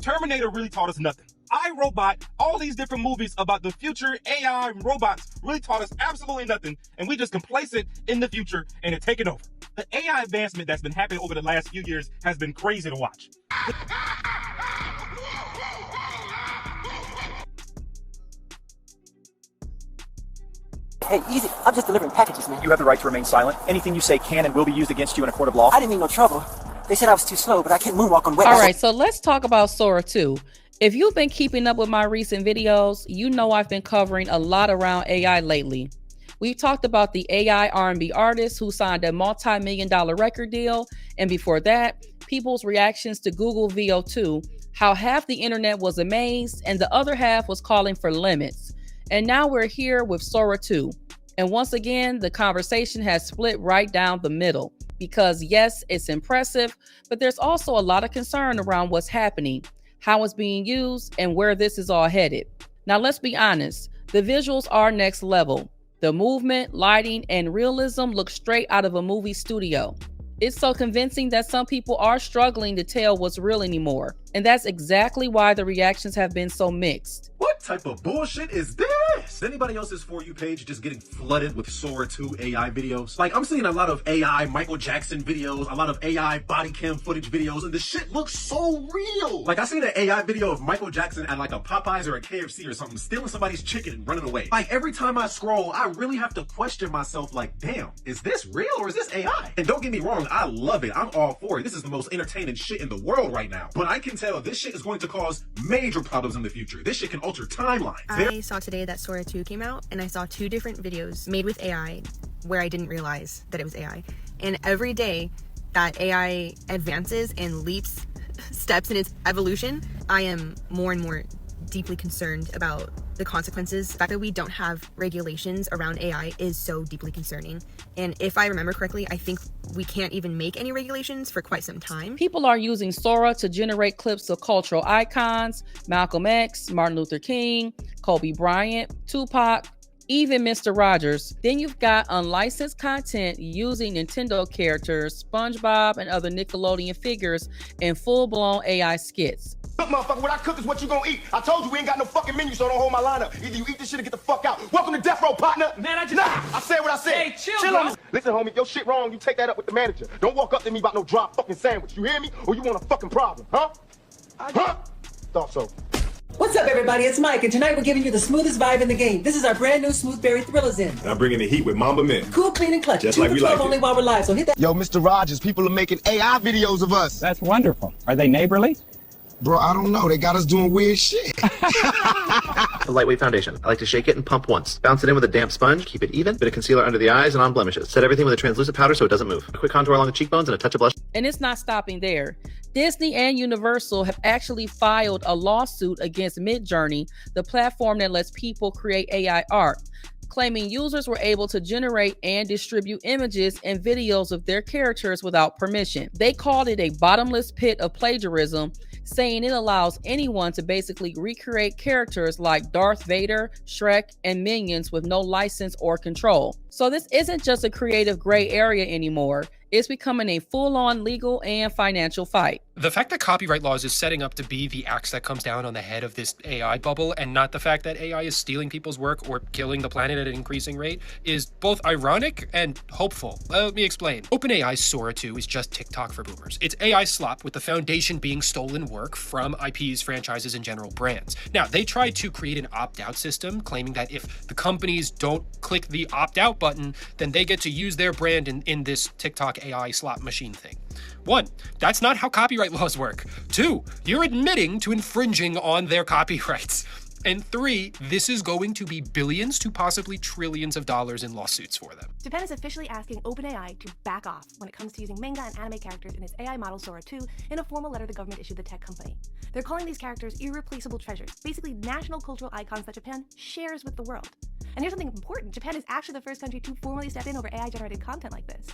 Terminator really taught us nothing. iRobot, all these different movies about the future, AI, and robots really taught us absolutely nothing, and we just complacent in the future and it taken over. The AI advancement that's been happening over the last few years has been crazy to watch. Hey, easy. I'm just delivering packages, man. You have the right to remain silent. Anything you say can and will be used against you in a court of law. I didn't mean no trouble. They said I was too slow, but I can't moonwalk on wet. All right, so let's talk about Sora 2. If you've been keeping up with my recent videos, you know I've been covering a lot around AI lately. We've talked about the AI R&B artist who signed a multi-million-dollar record deal, and before that, people's reactions to Google VO2, how half the internet was amazed and the other half was calling for limits. And now we're here with Sora 2. And once again, the conversation has split right down the middle. Because yes, it's impressive, but there's also a lot of concern around what's happening, how it's being used, and where this is all headed. Now let's be honest, the visuals are next level. The movement, lighting, and realism look straight out of a movie studio. It's so convincing that some people are struggling to tell what's real anymore. And that's exactly why the reactions have been so mixed. What type of bullshit is this? Is anybody else's For You page just getting flooded with Sora 2 AI videos? Like, I'm seeing a lot of AI Michael Jackson videos, a lot of AI body cam footage videos, and the shit looks so real. Like, I seen an AI video of Michael Jackson at like a Popeyes or a KFC or something, stealing somebody's chicken and running away. Like, every time I scroll, I really have to question myself, like, damn, is this real or is this AI? And don't get me wrong, I love it. I'm all for it. This is the most entertaining shit in the world right now. But I can tell this shit is going to cause major problems in the future. This shit can alter timelines. I saw today that Sora 2 came out, and I saw 2 different videos made with AI where I didn't realize that it was AI. And every day that AI advances and leaps steps in its evolution, I am more and more deeply concerned about the consequences. The fact that we don't have regulations around AI is so deeply concerning. And if I remember correctly, I think we can't even make any regulations for quite some time. People are using Sora to generate clips of cultural icons, Malcolm X, Martin Luther King, Kobe Bryant, Tupac, even Mr. Rogers. Then you've got unlicensed content using Nintendo characters, SpongeBob, and other Nickelodeon figures in full-blown AI skits. Look, motherfucker, what I cook is what you gonna eat. I told you we ain't got no fucking menu, so don't hold my line up. Either you eat this shit or get the fuck out. Welcome to Death Row, partner. Man, I said what I said. Hey, chill on this. Listen, homie, your shit wrong, you take that up with the manager. Don't walk up to me about no drop fucking sandwich. You hear me? Or you want a fucking problem, huh? Thought so. What's up, everybody? It's Mike, and tonight we're giving you the smoothest vibe in the game. This is our brand new Smooth Berry Thrillers in. I'm bringing the heat with Mamba Mint. Cool, clean, and clutch. Just like we like it. Only while we're live, so hit that. Yo, Mr. Rogers, people are making AI videos of us. That's wonderful. Are they neighborly? Bro, I don't know. They got us doing weird shit. A lightweight foundation. I like to shake it and pump once. Bounce it in with a damp sponge. Keep it even. Bit of concealer under the eyes and on blemishes. Set everything with a translucent powder so it doesn't move. A quick contour along the cheekbones and a touch of blush. And it's not stopping there. Disney and Universal have actually filed a lawsuit against Midjourney, the platform that lets people create AI art, claiming users were able to generate and distribute images and videos of their characters without permission. They called it a bottomless pit of plagiarism, saying it allows anyone to basically recreate characters like Darth Vader, Shrek, and Minions with no license or control. So this isn't just a creative gray area anymore. It's becoming a full-on legal and financial fight. The fact that copyright laws is setting up to be the axe that comes down on the head of this AI bubble, and not the fact that AI is stealing people's work or killing the planet at an increasing rate, is both ironic and hopeful. Let me explain. OpenAI's Sora 2 is just TikTok for boomers. It's AI slop with the foundation being stolen work from IPs, franchises, and general brands. Now, they tried to create an opt-out system, claiming that if the companies don't click the opt-out button, then they get to use their brand in this TikTok AI slot machine thing. 1, that's not how copyright laws work. 2, you're admitting to infringing on their copyrights. And 3, this is going to be billions to possibly trillions of dollars in lawsuits for them. Japan is officially asking OpenAI to back off when it comes to using manga and anime characters in its AI model Sora 2 in a formal letter the government issued the tech company. They're calling these characters irreplaceable treasures, basically national cultural icons that Japan shares with the world. And here's something important. Japan is actually the first country to formally step in over AI-generated content like this.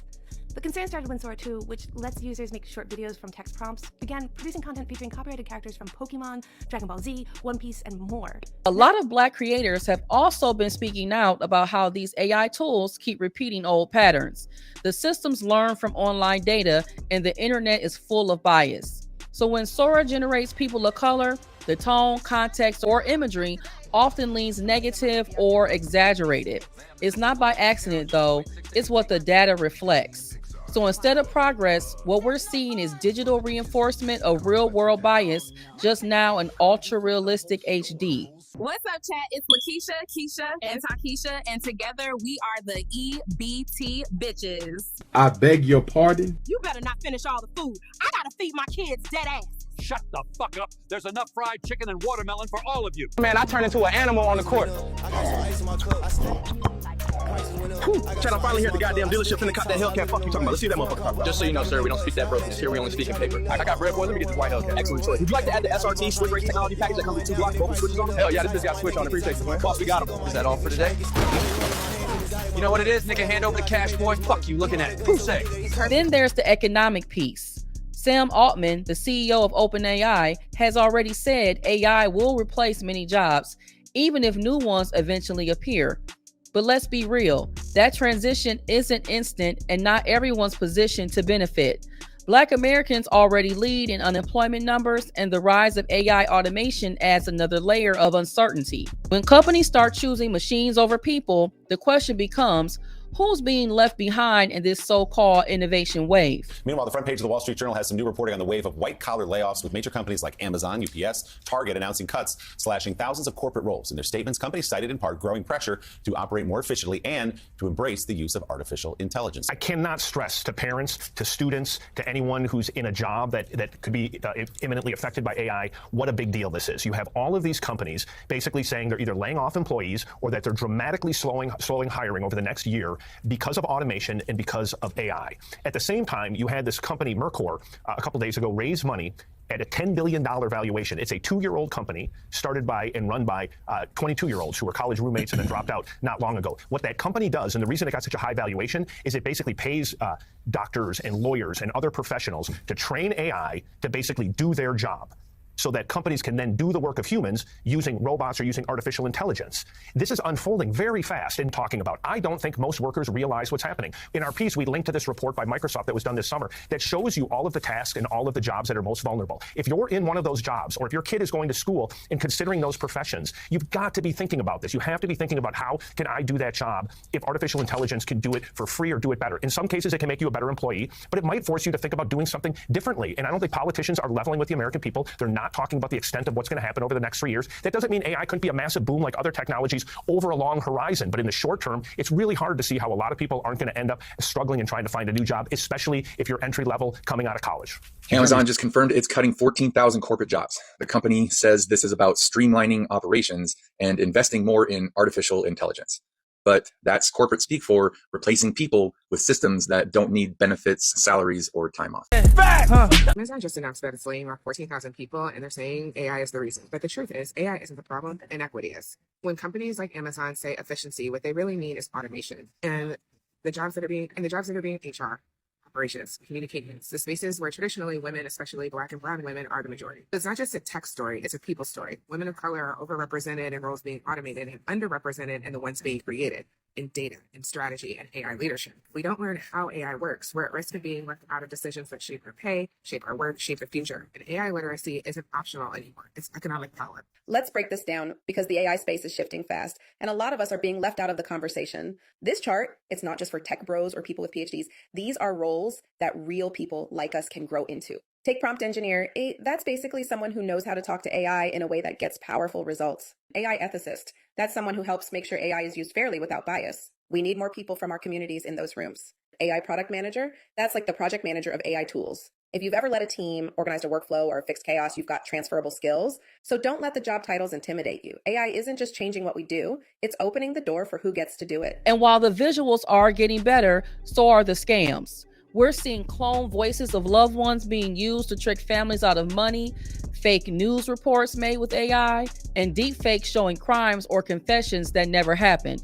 The concern started when Sora 2, which lets users make short videos from text prompts, began producing content featuring copyrighted characters from Pokemon, Dragon Ball Z, One Piece, and more. A lot of Black creators have also been speaking out about how these AI tools keep repeating old patterns. The systems learn from online data, and the internet is full of bias. So when Sora generates people of color, the tone, context, or imagery often leans negative or exaggerated. It's not by accident though, it's what the data reflects. So instead of progress, what we're seeing is digital reinforcement of real world bias, just now in ultra realistic HD. What's up, chat? It's Lakeisha, Keisha, and Takisha, and together we are the EBT bitches. I beg your pardon? You better not finish all the food. I gotta feed my kids dead ass. Shut the fuck up. There's enough fried chicken and watermelon for all of you. Man, I turned into an animal on the court. Chad, I'm finally here at the goddamn dealership finna cop that Hellcat. Fuck you talking about? Let's see that motherfucker talk about. Just so you know, sir, we don't speak that brokenness here. We only speak in paper. I got bread, boy. Let me get this white Hellcat. Excellent choice. Would you like to add the SRT switch race technology package that comes with 2 block vocal switches on it? Hell yeah, this got a switch on it. Appreciate it. Boss, we got him. Is that all for today? You know what it is, nigga? Hand over the cash, boy. Fuck you looking at it. Who's say? Then there's the economic piece. Sam Altman, the CEO of OpenAI, has already said AI will replace many jobs, even if new ones eventually appear. But let's be real, that transition isn't instant and not everyone's positioned to benefit. Black Americans already lead in unemployment numbers, and the rise of AI automation adds another layer of uncertainty. When companies start choosing machines over people, the question becomes, who's being left behind in this so-called innovation wave? Meanwhile, the front page of the Wall Street Journal has some new reporting on the wave of white-collar layoffs, with major companies like Amazon, UPS, Target announcing cuts, slashing thousands of corporate roles. In their statements, companies cited in part growing pressure to operate more efficiently and to embrace the use of artificial intelligence. I cannot stress to parents, to students, to anyone who's in a job that could be imminently affected by AI, what a big deal this is. You have all of these companies basically saying they're either laying off employees or that they're dramatically slowing hiring over the next year because of automation and because of AI. At the same time, you had this company, Mercor, a couple days ago, raise money at a $10 billion valuation. It's a 2-year-old company started by and run by 22-year-olds who were college roommates and then dropped out not long ago. What that company does, and the reason it got such a high valuation, is it basically pays doctors and lawyers and other professionals to train AI to basically do their job, so that companies can then do the work of humans using robots or using artificial intelligence. This is unfolding very fast in talking about. I don't think most workers realize what's happening. In our piece, we linked to this report by Microsoft that was done this summer that shows you all of the tasks and all of the jobs that are most vulnerable. If you're in one of those jobs, or if your kid is going to school and considering those professions, you've got to be thinking about this. You have to be thinking about, how can I do that job if artificial intelligence can do it for free or do it better? In some cases, it can make you a better employee, but it might force you to think about doing something differently. And I don't think politicians are leveling with the American people. They're not talking about the extent of what's going to happen over the next 3 years. That doesn't mean AI couldn't be a massive boom like other technologies over a long horizon. But in the short term, it's really hard to see how a lot of people aren't going to end up struggling and trying to find a new job, especially if you're entry level coming out of college. Amazon just confirmed it's cutting 14,000 corporate jobs. The company says this is about streamlining operations and investing more in artificial intelligence. But that's corporate speak for replacing people with systems that don't need benefits, salaries, or time off. Amazon just announced that it's laying off 14,000 people, and they're saying AI is the reason. But the truth is, AI isn't the problem, inequity is. When companies like Amazon say efficiency, what they really mean is automation. And the jobs that are being HR, operations, communications, the spaces where traditionally women, especially Black and brown women, are the majority. It's not just a tech story, it's a people story. Women of color are overrepresented in roles being automated and underrepresented in the ones being created in data, in strategy, and AI leadership. If we don't learn how AI works, we're at risk of being left out of decisions that shape our pay, shape our work, shape the future. And AI literacy isn't optional anymore. It's economic power. Let's break this down, because the AI space is shifting fast, and a lot of us are being left out of the conversation. This chart, it's not just for tech bros or people with PhDs. These are roles that real people like us can grow into. Take prompt engineer. That's basically someone who knows how to talk to AI in a way that gets powerful results. AI ethicist. That's someone who helps make sure AI is used fairly without bias. We need more people from our communities in those rooms. AI product manager. That's like the project manager of AI tools. If you've ever led a team, organized a workflow, or fixed chaos, you've got transferable skills. So don't let the job titles intimidate you. AI isn't just changing what we do, it's opening the door for who gets to do it. And while the visuals are getting better, so are the scams. We're seeing clone voices of loved ones being used to trick families out of money, fake news reports made with AI, and deepfakes showing crimes or confessions that never happened.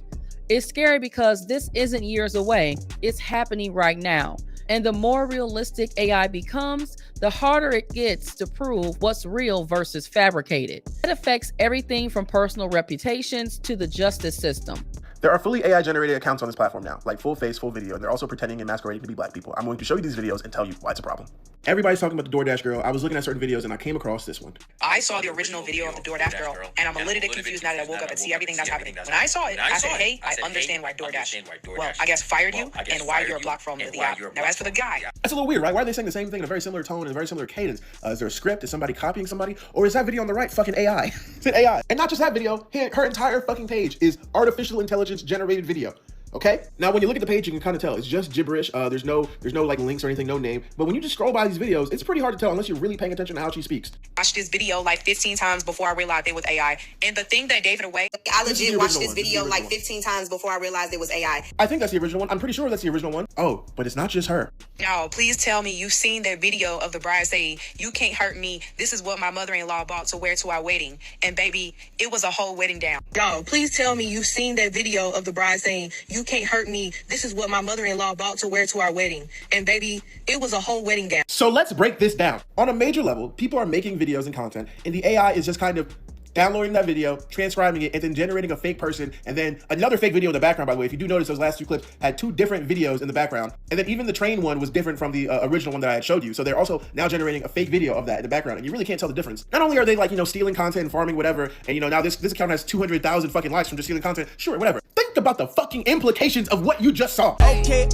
It's scary because this isn't years away, it's happening right now. And the more realistic AI becomes, the harder it gets to prove what's real versus fabricated. It affects everything from personal reputations to the justice system. There are fully AI-generated accounts on this platform now, like full face, full video, and they're also pretending and masquerading to be black people. I'm going to show you these videos and tell you why it's a problem. Everybody's talking about the DoorDash girl. I was looking at certain videos and I came across this one. I saw the original video of the DoorDash girl, and I'm a little bit confused now that I woke up and see everything that's happening. When I saw it, I said, hey, I understand why DoorDash, well, I guess fired you, and why you're blocked from the app. Now, as for the guy. That's a little weird, right? Why are they saying the same thing in a very similar tone and a very similar cadence? Is there a script? Is somebody copying somebody? Or is that video on the right fucking AI? Is it AI? And not just that video, her entire fucking page is artificial intelligence generated video. Okay? Now, when you look at the page, you can kind of tell. It's just gibberish. There's no like links or anything, no name. But when you just scroll by these videos, it's pretty hard to tell unless you're really paying attention to how she speaks. I watched this video like 15 times before I realized it was AI. And the thing that gave it away, I legit watched this video like 15 times before I realized it was AI. I think that's the original one. I'm pretty sure that's the original one. Oh, but it's not just her. No, please tell me you've seen that video of the bride saying, you can't hurt me. This is what my mother-in-law bought to wear to our wedding. And baby, it was a whole wedding gown. No, please tell me you've seen that video of the bride saying, you can't hurt me. This is what my mother-in-law bought to wear to our wedding. And baby, it was a whole wedding gown. So let's break this down. On a major level, people are making videos and content, and the AI is just kind of downloading that video, transcribing it, and then generating a fake person, and then another fake video in the background, by the way. If you do notice, those last two clips had two different videos in the background, and then even the train one was different from the original one that I had showed you. So they're also now generating a fake video of that in the background, and you really can't tell the difference. Not only are they, like, you know, stealing content and farming whatever, and, you know, now this account has 200,000 fucking likes from just stealing content. Sure, whatever. Think about the fucking implications of what you just saw. Okay.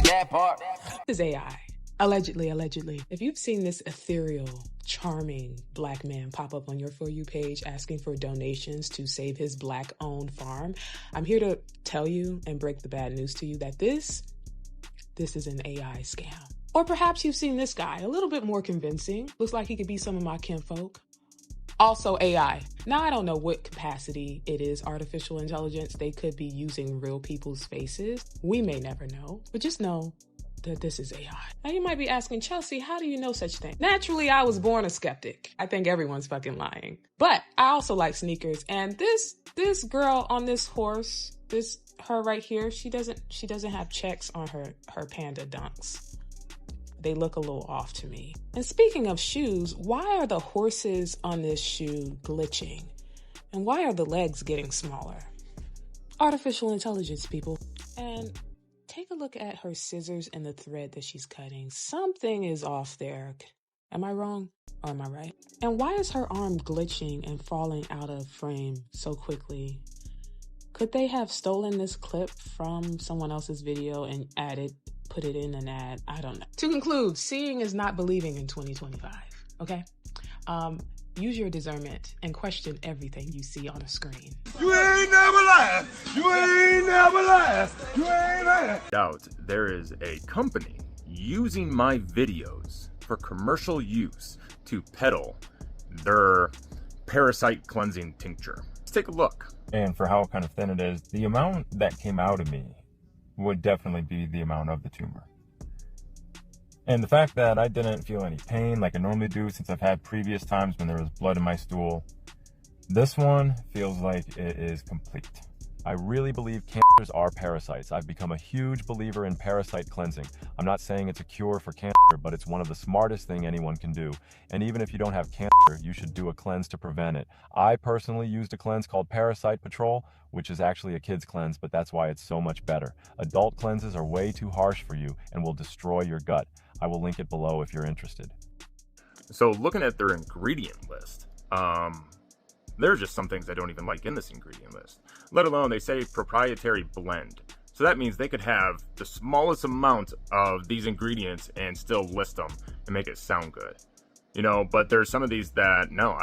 That part. This is AI. Allegedly. If you've seen this ethereal, charming black man pop up on your For You page asking for donations to save his black-owned farm, I'm here to tell you and break the bad news to you that this is an AI scam. Or perhaps you've seen this guy, a little bit more convincing. Looks like he could be some of my kinfolk. Also AI. Now, I don't know what capacity it is artificial intelligence. They could be using real people's faces. We may never know, but just know that this is AI. Now you might be asking, Chelsea, how do you know such thing? Naturally, I was born a skeptic. I think everyone's fucking lying. But I also like sneakers. And this girl on this horse, her right here, she doesn't have checks on her panda dunks. They look a little off to me. And speaking of shoes, why are the horses on this shoe glitching? And why are the legs getting smaller? Artificial intelligence, people. And take a look at her scissors and the thread that she's cutting. Something is off there. Am I wrong or am I right? And why is her arm glitching and falling out of frame so quickly? Could they have stolen this clip from someone else's video and put it in an ad? I don't know. To conclude, seeing is not believing in 2025, okay? Use your discernment and question everything you see on a screen. You ain't never lied. You ain't never lied. You ain't lied. Doubt there is a company using my videos for commercial use to peddle their parasite cleansing tincture. Let's take a look. And for how kind of thin it is, the amount that came out of me would definitely be the amount of the tumor. And the fact that I didn't feel any pain like I normally do, since I've had previous times when there was blood in my stool, this one feels like it is complete. I really believe cancers are parasites. I've become a huge believer in parasite cleansing. I'm not saying it's a cure for cancer, but it's one of the smartest things anyone can do. And even if you don't have cancer, you should do a cleanse to prevent it. I personally used a cleanse called Parasite Patrol, which is actually a kid's cleanse, but that's why it's so much better. Adult cleanses are way too harsh for you and will destroy your gut. I will link it below if you're interested. So looking at their ingredient list, there are just some things I don't even like in this ingredient list, let alone they say proprietary blend. So that means they could have the smallest amount of these ingredients and still list them and make it sound good. You know, but there's some of these that, no,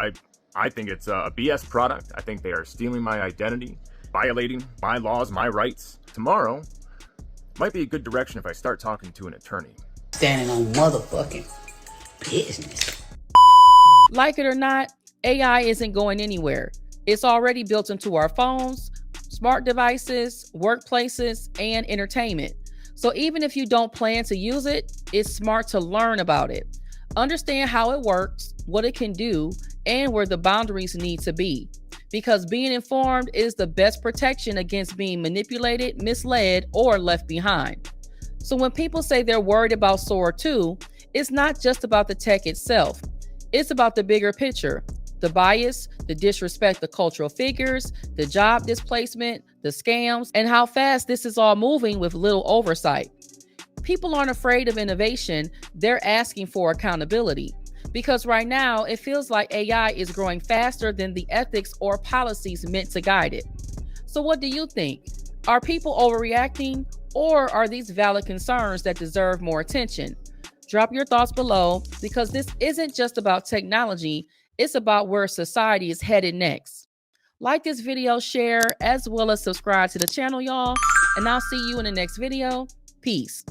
I think it's a BS product. I think they are stealing my identity, violating my laws, my rights. Tomorrow might be a good direction if I start talking to an attorney. Standing on motherfucking business. Like it or not, AI isn't going anywhere. It's already built into our phones, smart devices, workplaces, and entertainment. So even if you don't plan to use it, it's smart to learn about it. Understand how it works, what it can do, and where the boundaries need to be. Because being informed is the best protection against being manipulated, misled, or left behind. So when people say they're worried about Sora 2, it's not just about the tech itself. It's about the bigger picture. The bias, the disrespect of cultural figures, the job displacement, the scams, and how fast this is all moving with little oversight. People aren't afraid of innovation, they're asking for accountability. Because right now, it feels like AI is growing faster than the ethics or policies meant to guide it. So what do you think? Are people overreacting, or are these valid concerns that deserve more attention? Drop your thoughts below, because this isn't just about technology, it's about where society is headed next. Like this video, share, as well as subscribe to the channel, y'all, and I'll see you in the next video. Peace.